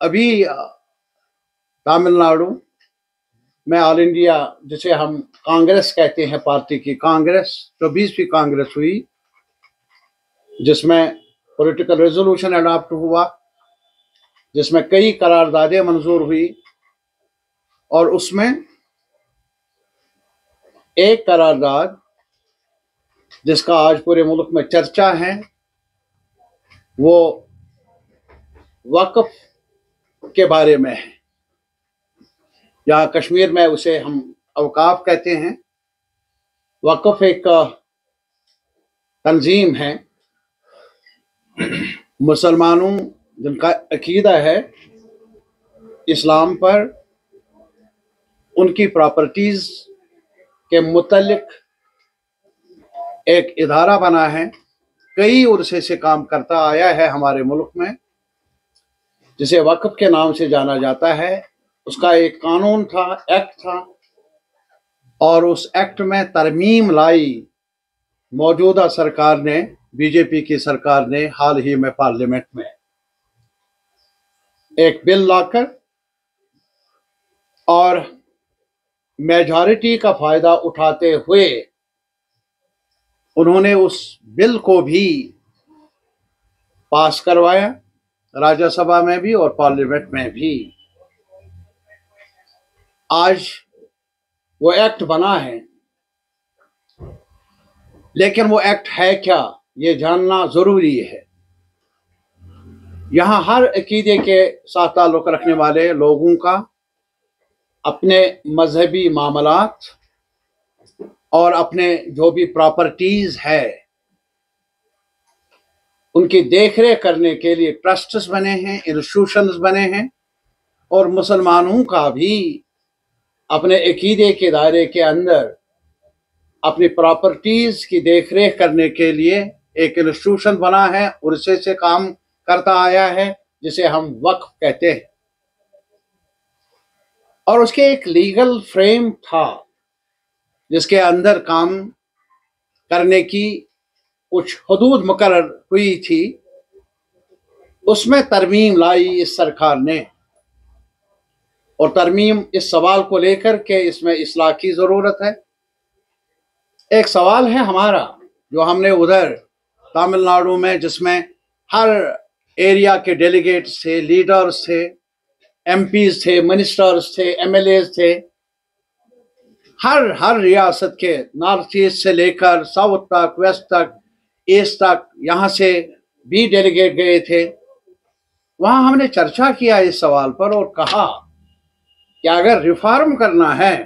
अभी तमिलनाडु में all India, जिसे हम कांग्रेस कहते हैं, पार्टी की कांग्रेस, 24वीं कांग्रेस हुई, जिसमें पॉलिटिकल रेजोल्यूशन अडॉप्ट हुआ, जिसमें कई करारदादें मंजूर हुई, और उसमें एक करारदाद जिसका आज पूरे मुल्क में चर्चा है वो वक्फ के बारे में है। यहाँ कश्मीर में उसे हम अवकाफ कहते हैं। वक्फ एक तंजीम है, मुसलमानों जिनका अकीदा है इस्लाम पर, उनकी प्रॉपर्टीज के मुतल्लिक एक इदारा बना है, कई अरसे से काम करता आया है हमारे मुल्क में, जिसे वक्फ के नाम से जाना जाता है। उसका एक कानून था, एक्ट था, और उस एक्ट में तरमीम लाई मौजूदा सरकार ने, बीजेपी की सरकार ने हाल ही में पार्लियामेंट में एक बिल लाकर, और मेजॉरिटी का फायदा उठाते हुए उन्होंने उस बिल को भी पास करवाया, राज्यसभा में भी और पार्लियामेंट में भी। आज वो एक्ट बना है, लेकिन वो एक्ट है क्या, ये जानना जरूरी है। यहाँ हर अकीदे के साथ ताल्लुक़ रखने वाले लोगों का अपने मजहबी मामलात और अपने जो भी प्रॉपर्टीज है उनकी देखरेख करने के लिए ट्रस्ट्स बने हैं, इंस्टीट्यूशंस बने हैं, और मुसलमानों का भी अपने अकीदे के दायरे के अंदर अपनी प्रॉपर्टीज की देखरेख करने के लिए एक इंस्टीट्यूशन बना है, उर्से से काम करता आया है, जिसे हम वक्फ कहते हैं। और उसके एक लीगल फ्रेम था जिसके अंदर काम करने की कुछ हदूद मुकर्रर हुई थी। उसमें तरमीम लाई इस सरकार ने, और तरमीम इस सवाल को लेकर के इसमें इस्लाह की ज़रूरत है। एक सवाल है हमारा जो हमने उधर तमिलनाडु में, जिसमें हर एरिया के डेलीगेट्स थे, लीडर्स थे, एमपीज थे, मिनिस्टर्स थे, एमएलएज थे, हर रियासत के, नॉर्थ ईस्ट से लेकर साउथ तक, वेस्ट तक, ईस्ट तक, यहाँ से भी डेलीगेट गए थे। वहाँ हमने चर्चा किया इस सवाल पर और कहा कि अगर रिफॉर्म करना है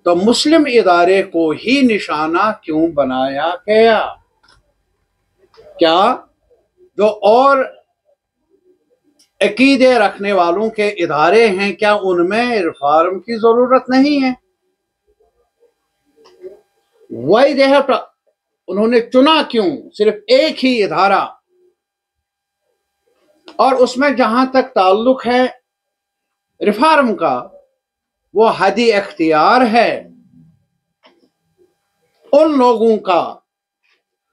तो मुस्लिम इदारे को ही निशाना क्यों बनाया गया? क्या जो और अकीदे रखने वालों के इदारे हैं, क्या उनमें रिफॉर्म की जरूरत नहीं है? वही देह उन्होंने चुना क्यों सिर्फ एक ही इदारा? और उसमें जहां तक ताल्लुक है रिफॉर्म का, वो हदी इख्तियार है उन लोगों का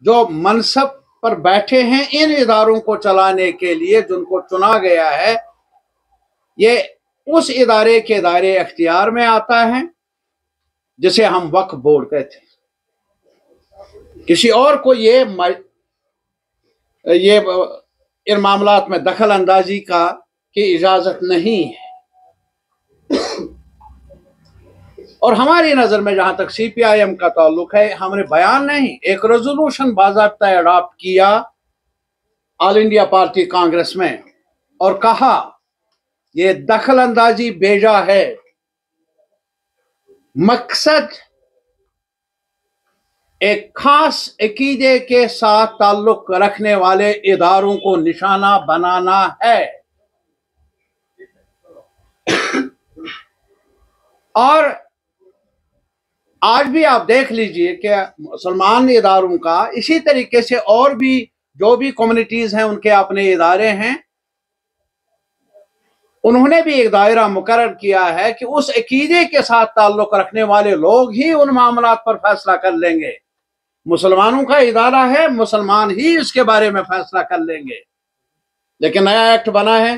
जो मनसब पर बैठे हैं इन इदारों को चलाने के लिए, जिनको चुना गया है। ये उस इदारे के दायरे इख्तियार में आता है जिसे हम वक्फ बोर्ड कहते हैं। किसी और को ये इन मामलात में दखल अंदाजी की इजाजत नहीं है। और हमारी नजर में जहां तक सीपीआईएम का ताल्लुक है, हमने बयान नहीं, एक रेजोल्यूशन बाज़ाब्ता अडॉप्ट किया ऑल इंडिया पार्टी कांग्रेस में, और कहा ये दखल अंदाजी बेजा है। मकसद एक खास अकीदे के साथ ताल्लुक रखने वाले इदारों को निशाना बनाना है। और आज भी आप देख लीजिए कि मुसलमान इदारों का इसी तरीके से और भी जो भी कम्युनिटीज हैं उनके अपने इदारे हैं, उन्होंने भी एक दायरा मुकर्रर किया है कि उस अकीदे के साथ ताल्लुक रखने वाले लोग ही उन मामलात पर फैसला कर लेंगे। मुसलमानों का इदारा है, मुसलमान ही इसके बारे में फैसला कर लेंगे। लेकिन नया एक्ट बना है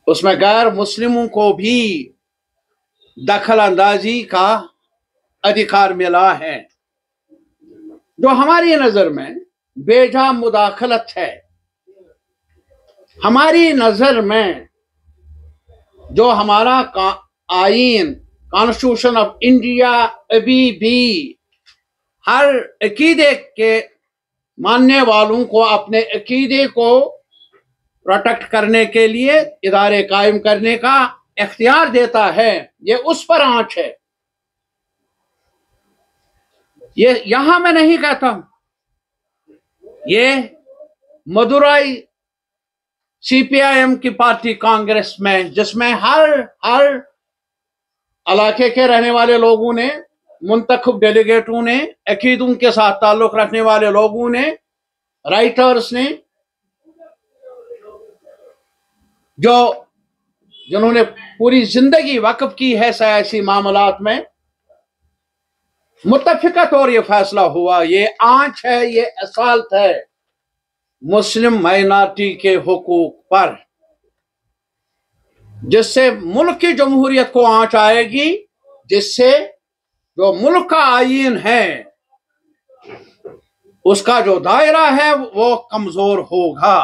उसमें गैर मुस्लिमों को भी दखल अंदाजी का अधिकार मिला है, जो हमारी नजर में बेजा मुदाखलत है। हमारी नजर में जो हमारा आईन कॉन्स्टिट्यूशन ऑफ इंडिया अभी भी हर अकीदे के मानने वालों को अपने अकीदे को प्रोटेक्ट करने के लिए इदारे कायम करने का इख्तियार देता है, ये उस पर आंच है। ये यहां मैं नहीं कहता हूं, ये मदुराई सीपीआईएम की पार्टी कांग्रेस में, जिसमें हर इलाके के रहने वाले लोगों ने, मुंतखब डेलीगेटों ने, अकीदों के साथ ताल्लुक रखने वाले लोगों ने, राइटर्स ने, जिन्होंने पूरी जिंदगी वक्फ की है सियासी मामलात में, मुत्तफिका तौर ये फैसला हुआ, ये आंच है, ये असाल्ट है मुस्लिम माइनॉरिटी के हुकूक पर, जिससे मुल्क की जमहूरियत को आंच आएगी, जिससे जो मुल्क का आईन है उसका जो दायरा है वो कमजोर होगा।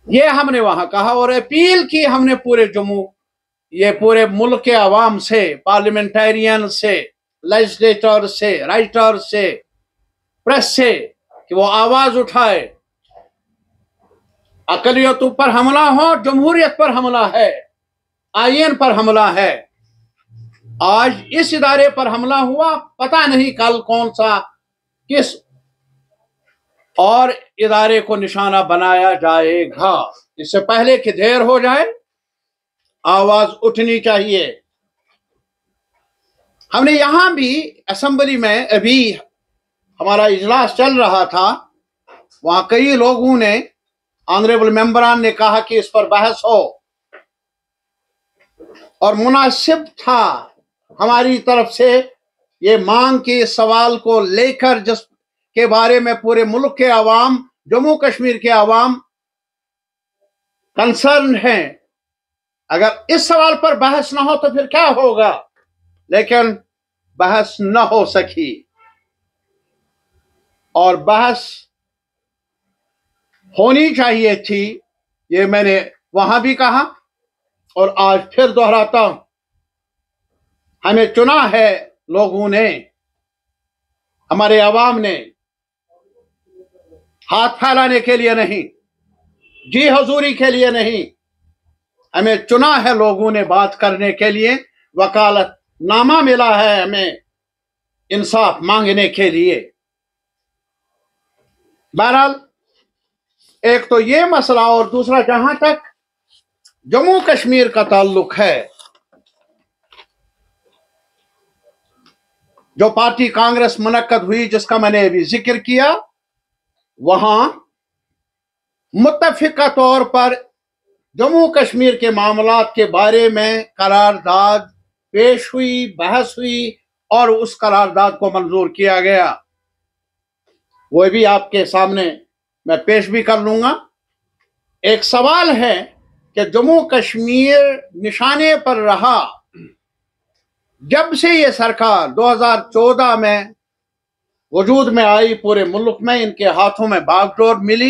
ये हमने वहां कहा और अपील की हमने पूरे मुल्क के अवाम से, पार्लियामेंटेरियन से, लेजिस्लेटर से, राइटर से, प्रेस से, कि वो आवाज उठाए। अकलियतों पर हमला हो, जमहूरियत पर हमला है, आईन पर हमला है। आज इस इदारे पर हमला हुआ, पता नहीं कल कौन सा किस और इदारे को निशाना बनाया जाएगा। इससे पहले कि देर हो जाए, आवाज उठनी चाहिए। हमने यहां भी असेंबली में, अभी हमारा इजलास चल रहा था, वहां कई लोगों ने, ऑनरेबल मेंबरान ने कहा कि इस पर बहस हो, और मुनासिब था हमारी तरफ से ये मांग के सवाल को लेकर, जिस के बारे में पूरे मुल्क के अवाम, जम्मू कश्मीर के अवाम कंसर्न हैं। अगर इस सवाल पर बहस ना हो तो फिर क्या होगा, लेकिन बहस न हो सकी, और बहस होनी चाहिए थी। ये मैंने वहां भी कहा और आज फिर दोहराता हूं। हमें चुना है लोगों ने, हमारे अवाम ने, हाथ फैलाने के लिए नहीं, जी हजूरी के लिए नहीं, हमें चुना है लोगों ने बात करने के लिए। वकालतनामा मिला है हमें इंसाफ मांगने के लिए। बहरहाल, एक तो ये मसला, और दूसरा जहां तक जम्मू कश्मीर का ताल्लुक है, जो पार्टी कांग्रेस मुनक्कद हुई, जिसका मैंने अभी जिक्र किया, वहां मुत्तफिका तौर पर जम्मू कश्मीर के मामलात के बारे में करारदाद पेश हुई, बहस हुई, और उस करारदाद को मंजूर किया गया। वो भी आपके सामने मैं पेश भी कर लूंगा। एक सवाल है कि जम्मू कश्मीर निशाने पर रहा जब से ये सरकार 2014 में वजूद में आई। पूरे मुल्क में इनके हाथों में बागडोर मिली,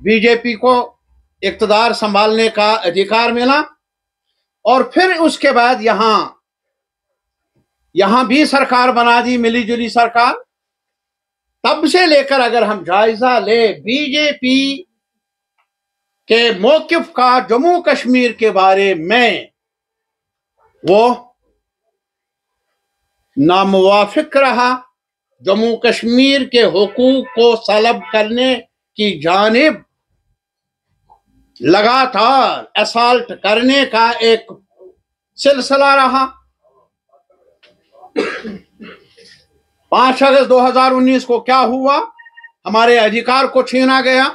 बीजेपी को इक़्तिदार संभालने का अधिकार मिला, और फिर उसके बाद यहां भी सरकार बना दी, मिली जुली सरकार। तब से लेकर अगर हम जायजा ले बीजेपी के मौक़िफ़ का जम्मू कश्मीर के बारे में, वो नामुवाफिक रहा। जम्मू कश्मीर के हुकूक को सलब करने की जानिब लगातार असॉल्ट करने का एक सिलसिला रहा। 5 अगस्त 2019 को क्या हुआ? हमारे अधिकार को छीना गया।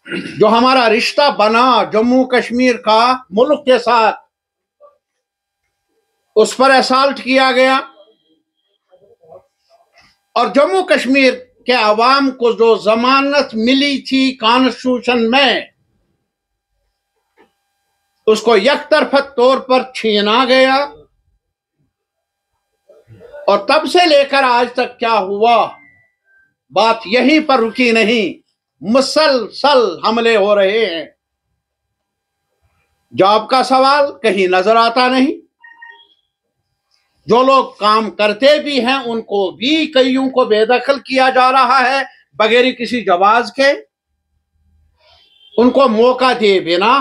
जो हमारा रिश्ता बना जम्मू कश्मीर का मुल्क के साथ, उस पर असॉल्ट किया गया, और जम्मू कश्मीर کہ عوام کو جو ضمانت ملی تھی کانسٹیٹیوشن میں اس کو یک طرفہ طور پر چھینا گیا، اور تب سے لے کر آج تک کیا ہوا، بات یہیں پر رکی نہیں، مسلسل حملے ہو رہے ہیں۔ جاب کا سوال کہیں نظر آتا نہیں، جو لوگ کام کرتے بھی ہیں ان کو بھی کئیوں کو بے دخل کیا جا رہا ہے بغیر کسی جواز کے، ان کو موقع دے بنا۔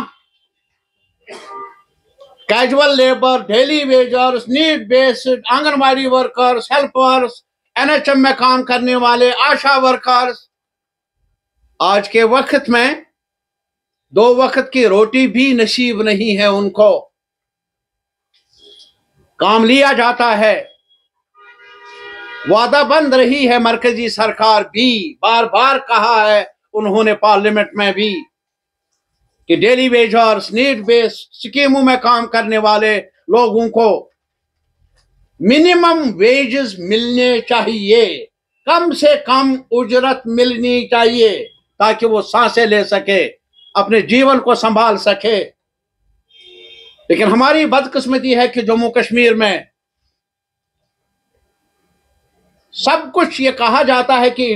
Casual labour, daily wagers, need based, anganwadi workers, helpers, NHM میں کام کرنے والے، آشا ورکرز، آج کے وقت میں 2 وقت کی روٹی بھی نصیب نہیں ہے، ان کو کام لیا جاتا ہے۔ وعدہ بند رہی ہے مرکزی سرکار بھی، بار بار کہا ہے انہوں نے پارلیمنٹ میں بھی کہ ڈیلی ویجرز، نیڈ بیس سکیموں میں کام کرنے والے لوگوں کو منیمم ویجز ملنے چاہیے، کم سے کم اجرت ملنی چاہیے تاکہ وہ سانسیں لے سکے، اپنے جیون کو سنبھال سکے۔ لیکن ہماری بدقسمتی ہے کہ جموں کشمیر میں سب کچھ یہ کہا جاتا ہے کہ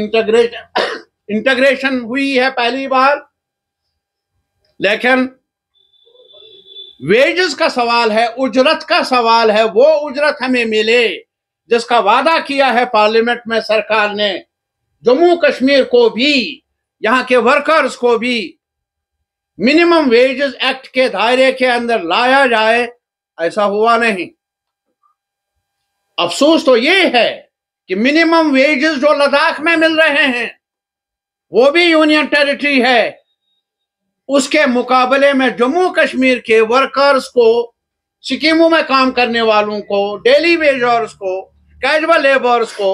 انٹیگریشن ہوئی ہے پہلی بار، لیکن ویجز کا سوال ہے، اجرت کا سوال ہے، وہ اجرت ہمیں ملے جس کا وعدہ کیا ہے پارلیمنٹ میں سرکار نے، جموں کشمیر کو بھی، یہاں کے ورکرز کو بھی منیمم ویجز ایکٹ کے دائرے کے اندر لایا جائے، ایسا ہوا نہیں۔ افسوس تو یہ ہے کہ منیمم ویجز جو لداخ میں مل رہے ہیں وہ بھی یونین ٹیریٹری ہے، اس کے مقابلے میں جموں کشمیر کے ورکرز کو، سکیموں میں کام کرنے والوں کو، ڈیلی ویجرز کو، کیجول لیبرز کو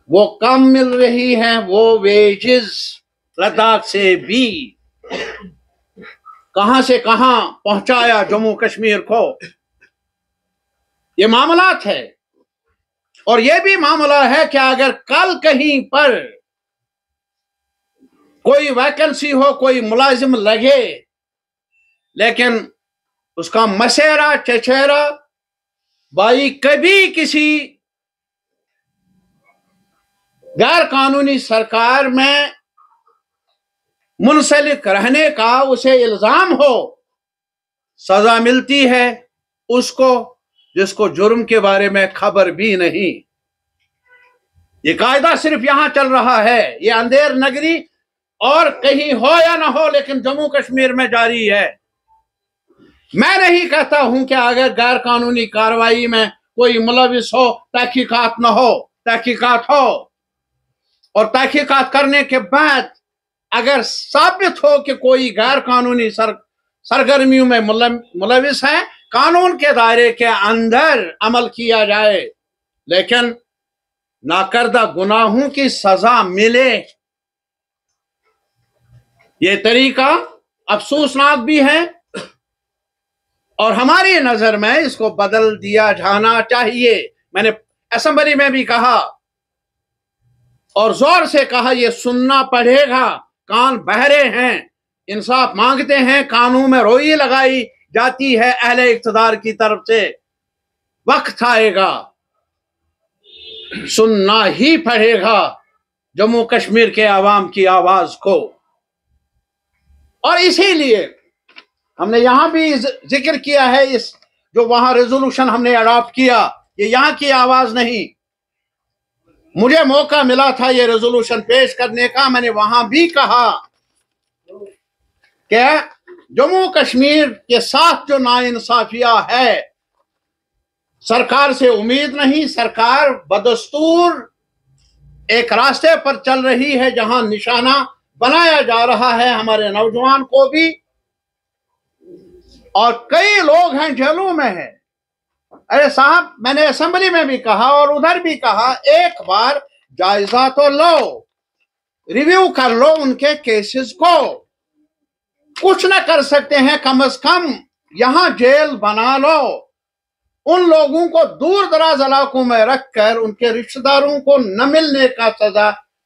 وہ کم مل رہی ہیں، وہ ویجز لداخ سے بھی۔ کہاں سے کہاں پہنچایا جموں کشمیر کو، یہ معاملات ہے۔ اور یہ بھی معاملہ ہے کہ اگر کل کہیں پر کوئی ویکنسی ہو، کوئی ملازم لگے، لیکن اس کا مسیرا چچیرا بھائی کبھی کسی غیر قانونی سرکار میں منسلک رہنے کا اسے الزام ہو، سزا ملتی ہے اس کو جس کو جرم کے بارے میں خبر بھی نہیں۔ یہ قاعدہ صرف یہاں چل رہا ہے، یہ اندھیر نگری اور کہیں ہو یا نہ ہو لیکن جموں کشمیر میں جاری ہے۔ میں نہیں کہتا ہوں کہ اگر غیر قانونی کارروائی میں کوئی ملوث ہو تحقیقات نہ ہو، تحقیقات ہو، اور تحقیقات کرنے کے بعد اگر ثابت ہو کہ کوئی غیر قانونی سرگرمیوں میں ملوث ہے، قانون کے دائرے کے اندر عمل کیا جائے، لیکن ناکردہ گناہوں کی سزا ملے۔ یہ طریقہ افسوسناک بھی ہے اور ہماری نظر میں اس کو بدل دیا جانا چاہیے۔ میں نے اسمبلی میں بھی کہا اور زور سے کہا، یہ سننا پڑے گا، کان بہرے ہیں، انصاف مانگتے ہیں، قانون میں روئی لگائی جاتی ہے اہل اقتدار کی طرف سے، وقت آئے گا سننا ہی پڑے گا جموں کشمیر کے عوام کی آواز کو۔ اور اسی لیے ہم نے یہاں بھی ذکر کیا ہے، اس جو وہاں ریزولوشن ہم نے اڈاپٹ کیا، یہ یہاں کی آواز نہیں۔ مجھے موقع ملا تھا یہ ریزولوشن پیش کرنے کا، میں نے وہاں بھی کہا کہ جموں کشمیر کے ساتھ جو ناانصافیہ ہے، سرکار سے امید نہیں، سرکار بدستور ایک راستے پر چل رہی ہے جہاں نشانہ بنایا جا رہا ہے ہمارے نوجوان کو بھی، اور کئی لوگ ہیں جیلوں میں ہیں۔ ارے صاحب، میں نے اسمبلی میں بھی کہا اور ادھر بھی کہا، ایک بار جائزہ تو لو، ریویو کر لو ان کے کیسز کو، کچھ نہ کر سکتے ہیں، کم از کم یہاں جیل بنا لو، उन लोगों को दूर दराज इलाकों में रखकर उनके रिश्तेदारों को न मिलने का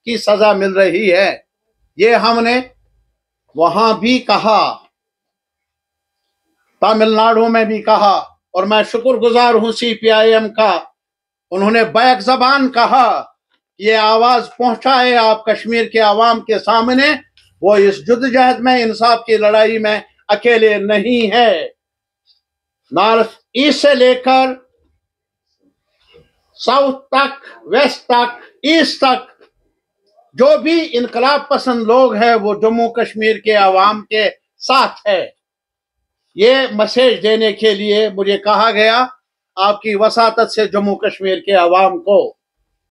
सजा मिल रही है। ये हमने वहां भी कहा, तमिलनाडु में भी कहा, और मैं शुक्रगुजार हूं CPIM का, उन्होंने बैक ज़बान कहा, ये आवाज पहुंचाए आप कश्मीर के आवाम के सामने, वो इस जद्दोजहद में, इंसाफ की लड़ाई में अकेले नहीं है। नॉर्थ ईस्ट से लेकर साउथ तक, वेस्ट तक, ईस्ट तक जो भी इनकलाब पसंद लोग हैं वो जम्मू कश्मीर के आवाम के साथ है। ये मैसेज देने के लिए मुझे कहा गया आपकी वसातत से जम्मू कश्मीर के आवाम को।